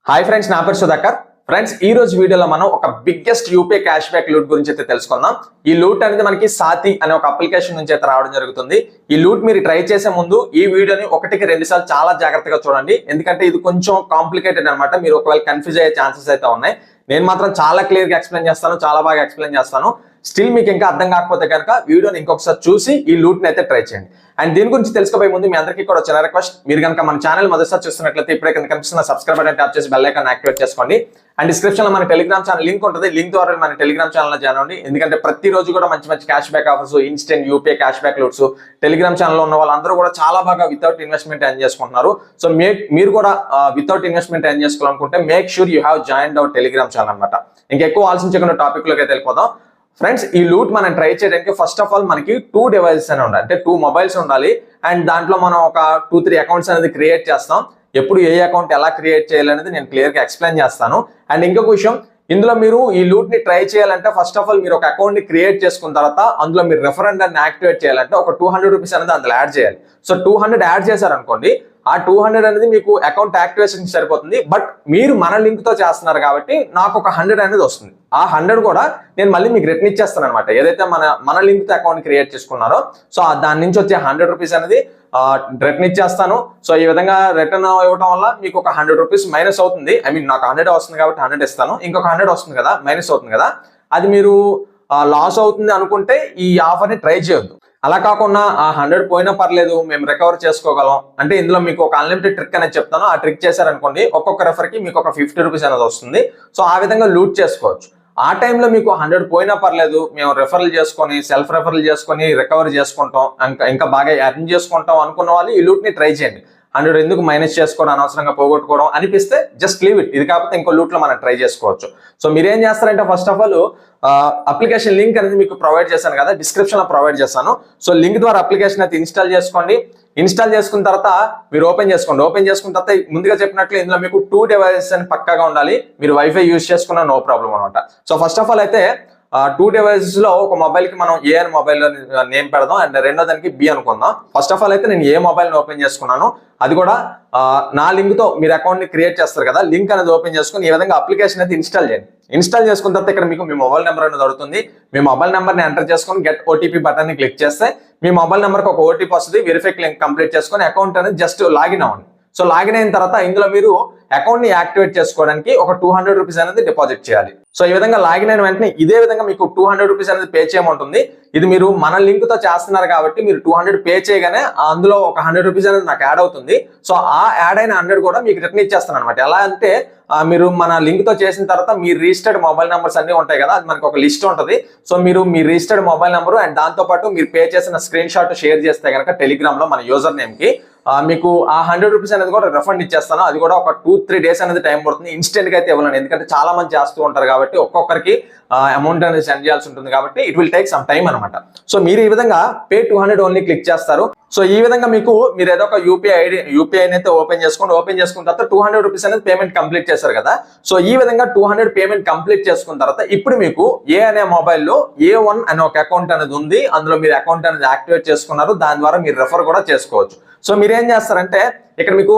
Hi friends, నా పేరు Sudhakar. Friends, ఈ రోజు వీడియోలో మనం ఒక biggest UPI cash back loot గురించి అయితే తెలుసుకుందాం. ఈ లూట్ అనేది మనకి సాతి అనే ఒక అప్లికేషన్ నుంచి అయితే రావడం జరుగుతుంది. ఈ లూట్ మీరు ట్రై చేసే ముందు ఈ వీడియోని ఒకటికి రెండు సార్లు చాలా జాగ్రత్తగా చూడండి. ఎందుకంటే ఇది కొంచెం కాంప్లికేటెడ్ అనమాట. మీరు ఒకవేళ కన్ఫ్యూజ్ అయ్యే ఛాన్సెస్ అయితే ఉన్నాయి. నేను మాత్రం చాలా క్లియర్ గా ఎక్స్ప్లెయిన్ చేస్తాను, చాలా బాగా ఎక్స్ప్లెయిన్ చేస్తాను. స్టిల్ మీకు ఇంకా అర్థం కాకపోతే కనుక వీడియోని ఇంకొకసారి చూసి ఈ లూట్ ని అయితే ట్రై చేయండి. అండ్ దీని గురించి తెలుసుకోబోయే ముందు మీ అందరికీ కూడా చిన్న రిక్వెస్ట్, మీరు కనుక మన ఛానల్ మొదటిసారి చూస్తున్నట్లయితే ఇప్పుడే కింద కనిపిస్తున్న సబ్స్క్రైబ్ బటన్ ట్యాప్ చేసి బెల్ ఐకాన్ యాక్టివేట్ చేసుకోండి. అండ్ డిస్క్రిప్షన్ లో మన టెలిగ్రామ్ ఛానల్ లింక్ ఉంటుంది. లింక్ ద్వారా మన టెలిగ్రామ్ ఛానల్ జాయిన్ అవ్వండి. ఎందుకంటే ప్రతిరోజు కూడా మంచి మంచి cash back offers, instant UPI cash back loots Telegram channel లో ఉన్న వాళ్ళందరూ కూడా చాలా బాగా వితౌట్ ఇన్వెస్ట్మెంట్ ఎర్న్ చేసుకుంటున్నారు. సో మీరు కూడా వితౌట్ ఇన్వెస్ట్మెంట్ ఎర్న్ చేసుకోవాలనుకుంటే make sure you have joined hour Telegram channel అనమాట. ఇంకెక్కువ ఆలోచించకుండా టాపిక్ లోకి అయితే వెళ్ళిపోదాం. ఫ్రెండ్స్, ఈ లూట్ మనం ట్రై చేయడానికి ఫస్ట్ ఆఫ్ ఆల్ మనకి 2 డివైసెస్ అని ఉండాలి, అంటే 2 మొబైల్స్ ఉండాలి. అండ్ దాంట్లో మనం ఒక 2-3 అకౌంట్స్ అనేది క్రియేట్ చేస్తాం. ఎప్పుడు ఏ అకౌంట్ ఎలా క్రియేట్ చేయాలనేది నేను క్లియర్ గా ఎక్స్ప్లెయిన్ చేస్తాను. అండ్ ఇంకొక విషయం, ఇందులో మీరు ఈ లూట్ ని ట్రై చేయాలంటే ఫస్ట్ ఆఫ్ ఆల్ మీరు ఒక అకౌంట్ ని క్రియేట్ చేసుకున్న తర్వాత అందులో మీరు రెఫరెండర్ ని యాక్టివేట్ చేయాలంటే ఒక 200 రూపీస్ అనేది అందులో యాడ్ చేయాలి. సో 200 యాడ్ చేశారనుకోండి, ఆ 200 అనేది మీకు అకౌంట్ యాక్టివేషన్ సరిపోతుంది. బట్ మీరు మన లింక్ తో చేస్తున్నారు కాబట్టి నాకు ఒక 100 అనేది వస్తుంది. ఆ 100 కూడా నేను మళ్ళీ మీకు రిటర్న్ ఇచ్చేస్తాను అనమాట. ఏదైతే మన లింక్ తో అకౌంట్ క్రియేట్ చేసుకున్నారో సో దాని నుంచి వచ్చే 100 రూపీస్ అనేది రిటర్న్ ఇచ్చేస్తాను. సో ఈ విధంగా రిటర్న్ ఇవ్వడం వల్ల మీకు ఒక 100 రూపీస్ మైనస్ అవుతుంది. ఐ మీన్ నాకు 100 వస్తుంది కాబట్టి 100 ఇస్తాను. ఇంకొక 100 వస్తుంది కదా, మైనస్ అవుతుంది కదా, అది మీరు లాస్ అవుతుంది అనుకుంటే ఈ ఆఫర్ ని ట్రై చేయొద్దు. అలా కాకుండా ఆ 100 పోయినా పర్లేదు, మేము రికవర్ చేసుకోగలం అంటే ఇందులో మీకు ఒక అన్లిమిటెడ్ ట్రిక్ అనేది చెప్తాను. ఆ ట్రిక్ చేశారనుకోండి, ఒక్కొక్క రెఫర్ కి మీకు ఒక 50 రూపీస్ అనేది వస్తుంది. సో ఆ విధంగా లూట్ చేసుకోవచ్చు. ఆ టైంలో మీకు 100 పోయినా పర్లేదు, మేము రెఫరల్ చేసుకొని సెల్ఫ్ రెఫరల్ చేసుకొని రికవర్ చేసుకుంటాం, ఇంకా బాగా ఎర్న్ చేసుకుంటాం అనుకున్న వాళ్ళు ఈ లూట్ ని ట్రై చేయండి. 100 ఎందుకు మైనస్ చేసుకోవడం, అనవసరంగా పోగొట్టుకోవడం అనిపిస్తే జస్ట్ లీవ్ ఇట్. ఇది కాకపోతే ఇంకో లూట్ లో మనం ట్రై చేసుకోవచ్చు. సో మీరేం చేస్తారంటే first of all application link అనేది మీకు ప్రొవైడ్ చేశాను కదా, డిస్క్రిప్షన్ లో ప్రొవైడ్ చేశాను. సో లింక్ ద్వారా అప్లికేషన్ అయితే ఇన్స్టాల్ చేసుకోండి. ఇన్స్టాల్ చేసుకున్న తర్వాత మీరు ఓపెన్ చేసుకోండి. ఓపెన్ చేసుకున్న తర్వాత ముందుగా చెప్పినట్లు ఇందులో మీకు 2 డివైసెస్ అని పక్కాగా ఉండాలి. మీరు వైఫై యూజ్ చేసుకున్న నో ప్రాబ్లం అనమాట. సో ఫస్ట్ ఆఫ్ ఆల్ అయితే 2 డివైసెస్ లో ఒక మొబైల్ కి మనం ఏ అని మొబైల్ నేమ్ పెడదాం, అండ్ రెండో దానికి బి అనుకుందాం. ఫస్ట్ ఆఫ్ ఆల్ అయితే నేను ఏ మొబైల్ ని ఓపెన్ చేసుకున్నాను, అది కూడా నా లింక్ తో మీరు అకౌంట్ ని క్రియేట్ చేస్తారు కదా, లింక్ అనేది ఓపెన్ చేసుకుని ఈ విధంగా అప్లికేషన్ అయితే ఇన్స్టాల్ చేయండి. ఇన్స్టాల్ చేసుకున్న తర్వాత ఇక్కడ మీకు మీ మొబైల్ నెంబర్ అనేది దొరుకుతుంది. మీ మొబైల్ నెంబర్ ని ఎంటర్ చేసుకొని గెట్ ఓటీపీ బటన్ ని క్లిక్ చేస్తే మీ మొబైల్ నెంబర్ కి ఒక ఓటీపీ వస్తుంది. వెరిఫై లింక్ కంప్లీట్ చేసుకొని అకౌంట్ అనేది జస్ట్ లాగిన్ అవ్వండి. సో లాగిన్ అయిన తర్వాత ఇందులో మీరు అకౌంట్ ని యాక్టివేట్ చేసుకోవడానికి ఒక 200 రూపీస్ అనేది డిపాజిట్ చేయాలి. సో ఈ విధంగా లాగిన్ అయిన వెంటనే ఇదే విధంగా మీకు 200 రూపీస్ అనేది పే చేయమంటుంది. ఇది మీరు మన లింక్ తో చేస్తున్నారు కాబట్టి మీరు 200 పే చేయగానే అందులో ఒక 100 రూపీస్ అనేది నాకు యాడ్ అవుతుంది. సో ఆ యాడ్ అయిన 100 కూడా మీకు రిటర్న్ ఇచ్చేస్తాను అనమాట. ఎలా అంటే మీరు మన లింక్ తో చేసిన తర్వాత మీ రిజిస్టర్డ్ మొబైల్ నెంబర్స్ అన్ని ఉంటాయి కదా, అది మనకు ఒక లిస్ట్ ఉంటుంది. సో మీరు మీ రిజిస్టర్డ్ మొబైల్ నెంబర్ అండ్ దాంతో పాటు మీరు పే చేసిన స్క్రీన్ షాట్ షేర్ చేస్తే కనుక టెలిగ్రామ్ లో మన యూజర్ నేమ్ కి మీకు ఆ 100 రూపీస్ అనేది కూడా రిఫండ్ ఇచ్చేస్తాను. అది కూడా ఒక 2-3 డేస్ అనేది టైం పడుతుంది. ఇన్స్టెంట్ గా అయితే ఇవ్వలేను, ఎందుకంటే చాలా మంది చేస్తూ ఉంటారు కాబట్టి ఒక్కొక్కరికి అమౌంట్ అనేది సెండ్ చేయాల్సి ఉంటుంది కాబట్టి it will take some time అనమాట. సో మీరు ఈ విధంగా పే 200 ఓన్లీ క్లిక్ చేస్తారు. సో ఈ విధంగా మీరు ఏదో ఒక యూపీఐ అయితే ఓపెన్ చేసుకున్న తర్వాత 200 రూపీస్ అనేది పేమెంట్ కంప్లీట్ చేశారు కదా. సో ఈ విధంగా 200 పేమెంట్ కంప్లీట్ చేసుకున్న తర్వాత ఇప్పుడు మీకు ఏ అనే మొబైల్లో A1 అనే ఒక అకౌంట్ అనేది ఉంది. అందులో మీరు అకౌంట్ అనేది యాక్టివేట్ చేసుకున్నారు. దాని ద్వారా మీరు రెఫర్ కూడా చేసుకోవచ్చు. సో మీరు ఏం చేస్తారంటే ఇక్కడ మీకు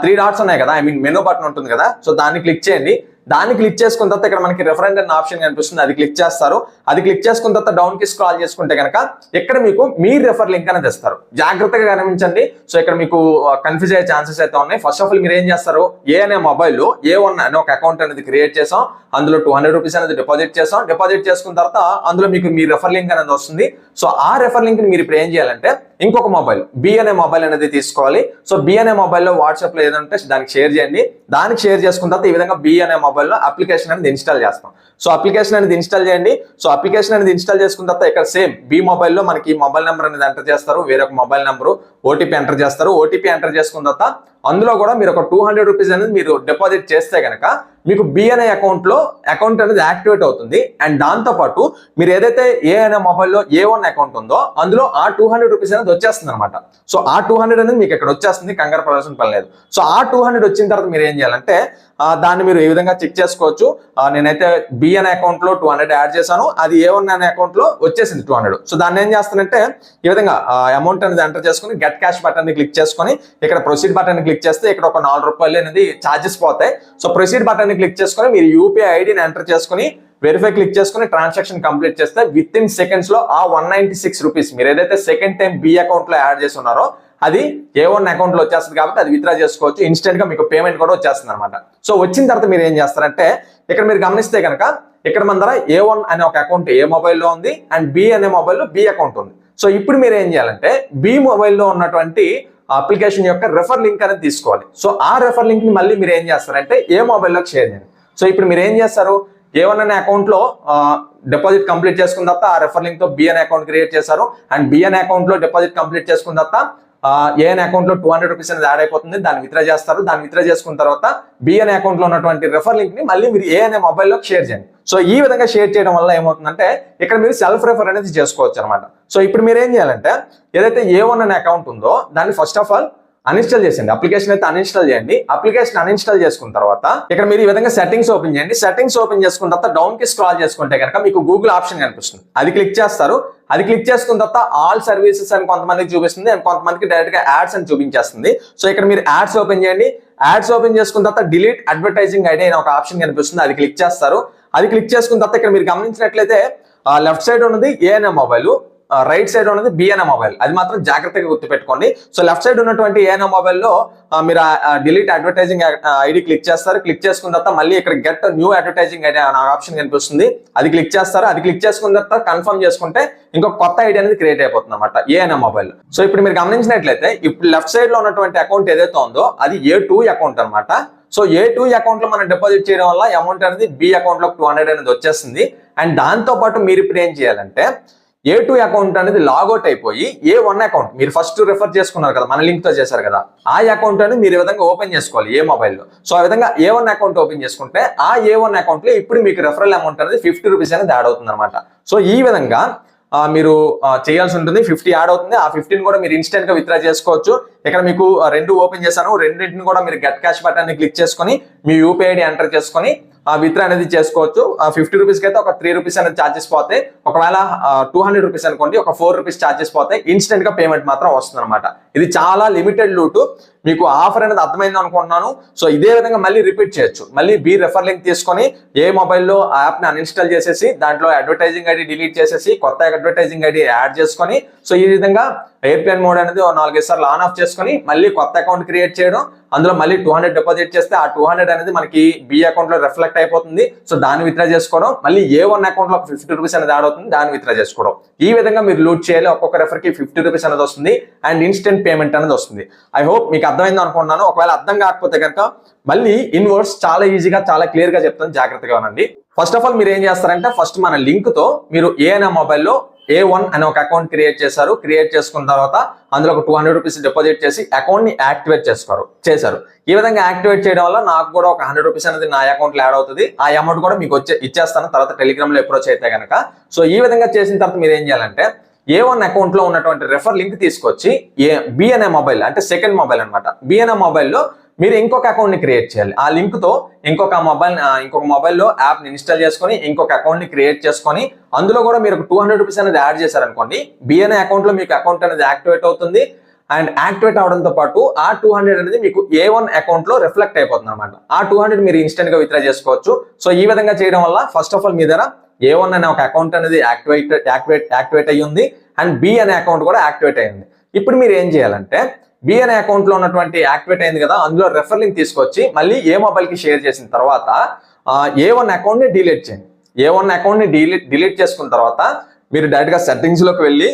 3 డాట్స్ ఉన్నాయి కదా, ఐ మీన్ మెనూ బటన్ ఉంటుంది కదా, సో దాన్ని క్లిక్ చేయండి. దాన్ని క్లిక్ చేసుకున్న తర్వాత ఇక్కడ మనకి రెఫరెండర్ అనే ఆప్షన్ కనిపిస్తుంది, అది క్లిక్ చేస్తారు. అది క్లిక్ చేసుకున్న తర్వాత డౌన్ కి స్క్రాల్ చేసుకుంటే కనుక ఇక్కడ మీకు మీ రెఫర్ లింక్ అనేది ఇస్తారు. జాగ్రత్తగా గమనించండి. సో ఇక్కడ మీకు కన్ఫ్యూజ్ అయ్యే ఛాన్సెస్ అయితే ఉన్నాయి. ఫస్ట్ ఆఫ్ ఆల్ మీరు ఏం చేస్తారు, ఏ అనే మొబైల్లో A1 అనే ఒక అకౌంట్ అనేది క్రియేట్ చేసాం. అందులో 200 రూపీస్ అనేది డిపాజిట్ చేసాం. డిపాజిట్ చేసుకున్న తర్వాత అందులో మీకు మీ రెఫర్ లింక్ అనేది వస్తుంది. సో ఆ రెఫర్ లింక్ ని మీరు ఇప్పుడు ఏం చేయాలంటే ఇంకొక మొబైల్ బి అనే మొబైల్ అనేది తీసుకోవాలి. సో బి అనే మొబైల్లో వాట్సాప్ లో ఏదంటే దానికి షేర్ చేయండి. దానికి షేర్ చేసుకున్న తర్వాత ఈ విధంగా బి అనే మొబైల్లో అప్లికేషన్ అనేది ఇన్స్టాల్ చేస్తాం. సో అప్లికేషన్ అనేది ఇన్స్టాల్ చేయండి. సో అప్లికేషన్ అనేది ఇన్స్టాల్ చేసుకున్న తర్వాత ఇక్కడ సేమ్ బి మొబైల్లో మనకి మొబైల్ నెంబర్ అనేది ఎంటర్ చేస్తారు, వేరొక మొబైల్ నెంబరు ఓటీపీ ఎంటర్ చేస్తారు. ఓటీపీ ఎంటర్ చేసుకున్న తర్వాత అందులో కూడా మీరు ఒక 200 రూపీస్ అనేది మీరు డిపాజిట్ చేస్తే కనుక మీకు బి అనే అకౌంట్ అనేది యాక్టివేట్ అవుతుంది. అండ్ దాంతో పాటు మీరు ఏదైతే ఏ అనే మొబైల్లో A1 అకౌంట్ ఉందో అందులో ఆ 200 రూపీస్ అనేది వచ్చేస్తుంది అనమాట. సో ఆ 200 అనేది మీకు ఇక్కడ వచ్చేస్తుంది, కంగారు పడాల్సిన పని లేదు. సో ఆ 200 వచ్చిన తర్వాత మీరు ఏం చేయాలంటే దాన్ని మీరు ఈ విధంగా చెక్ చేసుకోవచ్చు. నేనైతే బి అనే అకౌంట్ లో 200 యాడ్ చేశాను, అది A1 అనే అకౌంట్ లో వచ్చేసింది 200. సో దాన్ని ఏం చేస్తానంటే ఈ విధంగా అమౌంట్ అనేది ఎంటర్ చేసుకుని గెట్ క్యాష్ బటన్ ని క్లిక్ చేసుకొని ఇక్కడ ప్రొసీడ్ బటన్ ని క్లిక్ చేస్తే ఇక్కడ ఒక 4 రూపాయలు అనేది ఛార్జెస్ పోతాయి. సో ప్రొసీడ్ బటన్ ని క్లిక్ చేసుకొని మీరు యూపీఐ ఐడిని ఎంటర్ చేసుకుని వెరిఫై క్లిక్ చేసుకుని ట్రాన్సాక్షన్ కంప్లీట్ చేస్తే విత్ ఇన్ సెకండ్స్ లో ఆ 196 రూపీస్ మీరు ఏదైతే సెకండ్ టైం బి అకౌంట్ లో యాడ్ చేసి ఉన్నారో అది A1 అకౌంట్ లో వచ్చేస్తుంది కాబట్టి అది విత్డ్రా చేసుకోవచ్చు. ఇన్స్టెంట్ గా మీకు పేమెంట్ కూడా వచ్చేస్తుంది అనమాట. సో వచ్చిన తర్వాత మీరు ఏం చేస్తారంటే ఇక్కడ మీరు గమనిస్తే కనుక ఇక్కడ మన దగ్గర A1 అనే ఒక అకౌంట్ ఏ మొబైల్లో ఉంది అండ్ బి అనే మొబైల్లో బి అకౌంట్ ఉంది. సో ఇప్పుడు మీరు ఏం చేయాలంటే బి మొబైల్లో ఉన్నటువంటి అప్లికేషన్ యొక్క రెఫర్ లింక్ అనేది తీసుకోవాలి. సో ఆ రెఫర్ లింక్ ని మళ్ళీ మీరు ఏం చేస్తారంటే ఏ మొబైల్లోకి షేర్ చేయండి. సో ఇప్పుడు మీరు ఏం చేస్తారు, A1 అనే అకౌంట్ లో డిపాజిట్ కంప్లీట్ చేసుకున్న తర్వాత ఆ రెఫర్ లింక్ తో బి అనే అకౌంట్ క్రియేట్ చేశారు అండ్ బి అనే అకౌంట్ లో డిపాజిట్ కంప్లీట్ చేసుకున్న తర్వాత ఏ అనే అకౌంట్ లో 200 రూపీస్ అనేది యాడ్ అయిపోతుంది. దాన్ని విత్డ్రా చేస్తారు. దాన్ని విత్డ్రా చేసుకున్న తర్వాత బి అనే అకౌంట్ లో ఉన్నటువంటి రెఫర్ లింక్ ని మళ్ళీ మీరు ఏ అనే మొబైల్లో షేర్ చేయండి. సో ఈ విధంగా షేర్ చేయడం వల్ల ఏమవుతుందంటే ఇక్కడ మీరు సెల్ఫ్ రెఫర్ అనేది చేసుకోవచ్చు అనమాట. సో ఇప్పుడు మీరు ఏం చేయాలంటే ఏదైతే A1 అనే అకౌంట్ ఉందో దాన్ని ఫస్ట్ ఆఫ్ ఆల్ అన్ఇన్స్టాల్ చేయండి. అప్లికేషన్ అయితే అన్ఇన్స్టాల్ చేయండి. అప్లికేషన్ అన్ఇన్స్టాల్ చేసుకున్న తర్వాత ఇక్కడ మీరు ఈ విధంగా సెట్టింగ్స్ ఓపెన్ చేయండి. సెట్టింగ్స్ ఓపెన్ చేసుకున్న తర్వాత డౌన్ కి స్క్రాల్ చేసుకుంటే కనుక మీకు గూగుల్ ఆప్షన్ కనిపిస్తుంది, అది క్లిక్ చేస్తారు. అది క్లిక్ చేసుకున్న తర్వాత ఆల్ సర్వీసెస్ అని కొంతమందికి చూపిస్తుంది అండ్ కొంతమందికి డైరెక్ట్ గా యాడ్స్ అని చూపించేస్తుంది. సో ఇక్కడ మీరు యాడ్స్ ఓపెన్ చేయండి. యాడ్స్ ఓపెన్ చేసుకున్న తర్వాత డిలీట్ అడ్వర్టైజింగ్ ఐడి అనే ఒక ఆప్షన్ కనిపిస్తుంది, అది క్లిక్ చేస్తారు. అది క్లిక్ చేసుకున్న తర్వాత ఇక్కడ మీరు గమనించినట్లయితే లెఫ్ట్ సైడ్ ఉన్నది ఏ అనే మొబైల్, రైట్ సైడ్ ఉన్నది బి అనే మొబైల్, అది మాత్రం జాగ్రత్తగా గుర్తుపెట్టుకోండి. సో లెఫ్ట్ సైడ్ ఉన్నటువంటి ఏ అనే మొబైల్లో మీరు డిలీట్ అడ్వర్టైజింగ్ ఐడి క్లిక్ చేస్తారు. క్లిక్ చేసుకున్న తర్వాత మళ్ళీ ఇక్కడ గెట్ న్యూ అడ్వర్టైజింగ్ ఐడి అనే ఆప్షన్ కనిపిస్తుంది, అది క్లిక్ చేస్తారు. అది క్లిక్ చేసుకున్న తర్వాత కన్ఫర్మ్ చేసుకుంటే ఇంకొక కొత్త ఐడి అనేది క్రియేట్ అయిపోతుంది అనమాట ఏ అనే మొబైల్. సో ఇప్పుడు మీరు గమనించినట్లయితే ఇప్పుడు లెఫ్ట్ సైడ్ లో ఉన్నటువంటి అకౌంట్ ఏదైతే ఉందో అది A2 అకౌంట్ అనమాట. సో A2 అకౌంట్ లో మనం డిపాజిట్ చేయడం వల్ల అమౌంట్ అనేది బి అకౌంట్ లో 200 అనేది వచ్చేస్తుంది. అండ్ దాంతో పాటు మీరు ఇప్పుడు ఏం చేయాలంటే A2 అకౌంట్ అనేది లాగౌట్ అయిపోయి A1 అకౌంట్ మీరు ఫస్ట్ రెఫర్ చేసుకున్నారు కదా, మన లింక్ తో చేశారు కదా, ఆ అకౌంట్ అనేది మీరు ఈ విధంగా ఓపెన్ చేసుకోవాలి ఏ మొబైల్లో. సో ఆ విధంగా A1 అకౌంట్ ఓపెన్ చేసుకుంటే ఆ A1 అకౌంట్ లో ఇప్పుడు మీకు రెఫరల్ అమౌంట్ అనేది 50 రూపీస్ అనేది యాడ్ అవుతుంది అనమాట. సో ఈ విధంగా మీరు చేయాల్సి ఉంటుంది. 50 యాడ్ అవుతుంది. ఆ 50 కూడా మీరు ఇన్స్టెంట్ గా విత్డ్రా చేసుకోవచ్చు. ఇక్కడ మీకు రెండు ఓపెన్ చేశాను, రెండింటిని కూడా మీరు గెట్ క్యాష్ బటన్ ని క్లిక్ చేసుకొని మీ యూపీఐ ఐడి ఎంటర్ చేసుకొని విత్డ్రా అనేది చేసుకోవచ్చు. 50 రూపీస్ కి అయితే ఒక 3 రూపీస్ అనేది ఛార్జెస్ పోతాయి. ఒకవేళ 200 రూపీస్ అనుకోండి ఒక 4 రూపీస్ ఛార్జెస్ పోతాయి. ఇన్స్టెంట్ గా పేమెంట్ మాత్రం వస్తుంది అనమాట. ఇది చాలా లిమిటెడ్ లూట్. మీకు ఆఫర్ అనేది అర్థమైంది అనుకుంటున్నాను. సో ఇదే విధంగా మళ్ళీ రిపీట్ చేయొచ్చు. మళ్ళీ బి రెఫర్ లింక్ తీసుకొని ఏ మొబైల్లో యాప్ ని అన్ఇన్స్టాల్ చేసేసి దాంట్లో అడ్వర్టైజింగ్ ఐడి డిలీట్ చేసేసి కొత్త అడ్వర్టైజింగ్ ఐడి యాడ్ చేసుకొని సో ఈ విధంగా ఎయిర్ప్లేన్ మోడ్ అనేది 4-5 సార్లు ఆన్ ఆఫ్ చేసుకొని మళ్ళీ కొత్త అకౌంట్ క్రియేట్ చేయడం, అందులో మళ్ళీ 200 డిపాజిట్ చేస్తే ఆ 200 అనేది మనకి బి అకౌంట్ లో రిఫ్లెక్ట్ అయిపోతుంది. సో దాన్ని విత్డ్రా చేసుకోవడం, మళ్ళీ A1 అకౌంట్ లో 50 రూపీస్ అనేది యాడ్ అవుతుంది, దాన్ని విత్డ్రా చేసుకోవడం. ఈ విధంగా మీరు లూట్ చేయాలి. ఒక్కొక్క రెఫర్ కి 50 రూపీస్ అనేది వస్తుంది అండ్ ఇన్స్టెంట్ పేమెంట్ అనేది వస్తుంది. ఐ హోప్ మీకు అర్థమైంది అనుకుంటున్నాను. ఒకవేళ అర్థం కాకపోతే కనుక మళ్ళీ ఇన్వర్స్ చాలా ఈజీగా చాలా క్లియర్ గా చెప్తాను, జాగ్రత్తగా ఉండండి. ఫస్ట్ ఆఫ్ ఆల్ మీరు ఏం చేస్తారంటే ఫస్ట్ మన లింక్ తో మీరు ఏ అనే మొబైల్లో A1 అనే ఒక అకౌంట్ క్రియేట్ చేశారు. క్రియేట్ చేసుకున్న తర్వాత అందులో ఒక 200 రూపీస్ డిపాజిట్ చేసి అకౌంట్ ని యాక్టివేట్ చేశారు. ఈ విధంగా యాక్టివేట్ చేయడం వల్ల నాకు కూడా ఒక 100 రూపీస్ అనేది నా అకౌంట్ లో యాడ్ అవుతుంది. ఆ అమౌంట్ కూడా మీకు ఇచ్చేస్తాను తర్వాత టెలిగ్రామ్ లో అప్రోచ్ అయితే కనుక. సో ఈ విధంగా చేసిన తర్వాత మీరు ఏం చేయాలంటే A1 అకౌంట్ లో ఉన్నటువంటి రెఫర్ లింక్ తీసుకొచ్చి బి అనే మొబైల్ అంటే సెకండ్ మొబైల్ అనమాట, బి అనే మొబైల్లో మీరు ఇంకొక అకౌంట్ ని క్రియేట్ చేయాలి. ఆ లింక్ తో ఇంకొక మొబైల్లో యాప్ ని ఇన్స్టాల్ చేసుకొని ఇంకొక అకౌంట్ ని క్రియేట్ చేసుకొని అందులో కూడా మీరు 200 రూపీస్ అనేది యాడ్ చేశారనుకోండి, బి అనే అకౌంట్ లో మీకు అకౌంట్ అనేది యాక్టివేట్ అవుతుంది. అండ్ యాక్టివేట్ అవడంతో పాటు ఆ 200 అనేది మీకు A1 అకౌంట్ లో రిఫ్లెక్ట్ అయిపోతుంది అనమాట. ఆ 200 మీరు ఇన్స్టెంట్ గా విత్డ్రా చేసుకోవచ్చు. సో ఈ విధంగా చేయడం వల్ల ఫస్ట్ ఆఫ్ ఆల్ మీ దగ్గర A1 అనే ఒక అకౌంట్ అనేది యాక్టివేట్ అయ్యింది అండ్ బి అనే అకౌంట్ కూడా యాక్టివేట్ అయ్యింది. ఇప్పుడు మీరు ఏం చేయాలంటే బి అనే అకౌంట్ లో ఉన్నటువంటి యాక్టివేట్ అయింది కదా, అందులో రెఫర్ లింక్ తీసుకొచ్చి మళ్ళీ ఏ మొబైల్ కి షేర్ చేసిన తర్వాత A1 అకౌంట్ ని డిలీట్ చేయండి. A1 అకౌంట్ ని డిలీట్ చేసుకున్న తర్వాత మీరు డైరెక్ట్ గా సెట్టింగ్స్ లోకి వెళ్ళి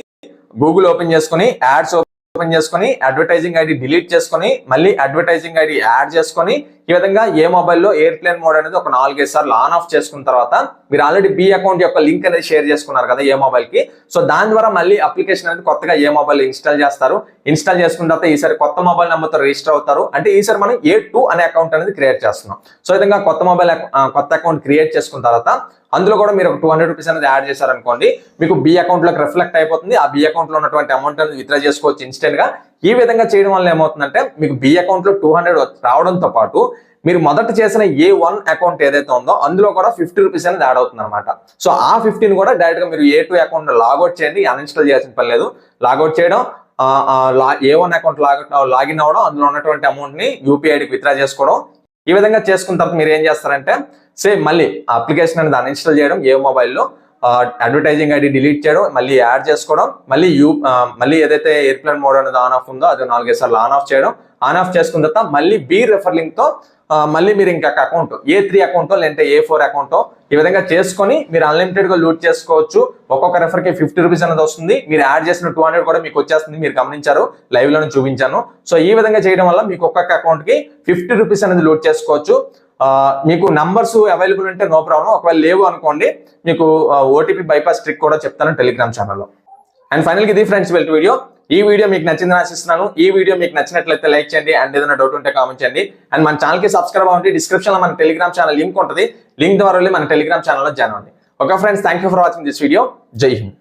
గూగుల్ ఓపెన్ చేసుకుని యాడ్స్ ఓపెన్ చేసుకొని అడ్వర్టైజింగ్ ఐడి డిలీట్ చేసుకొని మళ్ళీ అడ్వర్టైజింగ్ ఐడి యాడ్ చేసుకొని ఈ విధంగా ఏ మొబైల్లో ఎయిర్ప్లేన్ మోడ్ అనేది ఒక 4-5 సార్లు ఆన్ ఆఫ్ చేసుకున్న తర్వాత మీరు ఆల్రెడీ బి అకౌంట్ యొక్క లింక్ అనేది షేర్ చేసుకున్నారు కదా ఏ మొబైల్ కి. సో దాని ద్వారా మళ్ళీ అప్లికేషన్ అనేది కొత్తగా ఏ మొబైల్ ఇన్స్టాల్ చేస్తారు. ఇన్స్టాల్ చేసుకున్న తర్వాత ఈసారి కొత్త మొబైల్ నెంబర్తో రిజిస్టర్ అవుతారు. అంటే ఈసారి మనం A2 అనే అకౌంట్ అనేది క్రియేట్ చేస్తున్నాం. సో ఈ విధంగా కొత్త అకౌంట్ క్రియేట్ చేసుకున్న తర్వాత అందులో కూడా మీరు ఒక 200 రూపీస్ అనేది యాడ్ చేశారనుకోండి, మీకు బి అకౌంట్ లోకి రిఫ్లెక్ట్ అయిపోతుంది. ఆ బి అకౌంట్ లో ఉన్నటువంటి అమౌంట్ అనేది విత్డ్రా చేసుకోవచ్చు ఇన్స్టెంట్ గా. ఈ విధంగా చేయడం వల్ల ఏమవుతుందంటే మీకు బి అకౌంట్ లో 200 రావడంతో పాటు మీరు మొదట చేసిన A1 అకౌంట్ ఏదైతే ఉందో అందులో కూడా 50 రూపీస్ అనేది యాడ్ అవుతుంది అనమాట. సో ఆ 15 కూడా డైరెక్ట్ గా మీరు A2 అకౌంట్ లాగౌట్ చేయండి, అన్ఇన్స్టాల్ చేయాల్సిన పని లేదు. లాగౌట్ చేయడం, A1 అకౌంట్ లాగిన్ అవ్వడం, అందులో ఉన్నటువంటి అమౌంట్ ని యూపీఐ ఐడికి విత్డ్రా చేసుకోవడం. ఈ విధంగా చేసుకున్న తర్వాత మీరు ఏం చేస్తారంటే సేమ్ మళ్ళీ అప్లికేషన్ అనేది అన్ఇన్స్టాల్ చేయడం, ఏ మొబైల్లో అడ్వర్టైజింగ్ ఐడి డిలీట్ చేయడం, మళ్ళీ యాడ్ చేసుకోవడం, మళ్ళీ ఏదైతే ఎయిర్ప్లేన్ మోడ్ అనేది ఆన్ ఆఫ్ ఉందో అది 4-5 సార్లు ఆన్ ఆఫ్ చేయడం. ఆన్ ఆఫ్ చేసుకున్న తర్వాత మళ్ళీ బి రెఫర్ లింక్ తో మళ్ళీ మీరు ఇంకొక అకౌంట్ A3 అకౌంటో లేదంటే A4 అకౌంటో ఈ విధంగా చేసుకొని మీరు అన్లిమిటెడ్ గా లూట్ చేసుకోవచ్చు. ఒక్కొక్క రెఫర్ కి 50 రూపీస్ అనేది వస్తుంది. మీరు యాడ్ చేసిన 200 కూడా మీకు వచ్చేస్తుంది. మీరు గమనించారు, లైవ్ లోనే చూపించాను. సో ఈ విధంగా చేయడం వల్ల మీకు ఒక్కొక్క అకౌంట్ కి 50 రూపీస్ అనేది లూట్ చేసుకోవచ్చు. మీకు నంబర్స్ అవైలబుల్ ఉంటే నో ప్రాబ్లం, ఒకవేళ లేవు అనుకోండి మీకు ఓటీపీ బైపాస్ ట్రిక్ కూడా చెప్తాను టెలిగ్రామ్ ఛానల్లో. అండ్ ఫైనల్ గా ఇది ఫ్రెండ్స్ వీళ్ళ వీడియో. ఈ వీడియో మీకు నచ్చిందని ఆశిస్తున్నాను. ఈ వీడియో మీకు నచ్చినట్లయితే లైక్ చేయండి, అండ్ ఏదైనా డౌట్ ఉంటే కామెంట్ చేయండి. అండ్ మన ఛానల్ కి సబ్స్క్రైబ్ అవ్వండి. డిస్క్రిప్షన్ లో మన టెలిగ్రామ్ ఛానల్ లింక్ ఉంటుంది. లింక్ ద్వారా వెళ్ళి మన టెలిగ్రామ్ ఛానల్లో జాయిన్ అవ్వండి. Okay friends, thank you for watching this video. జై హింద్.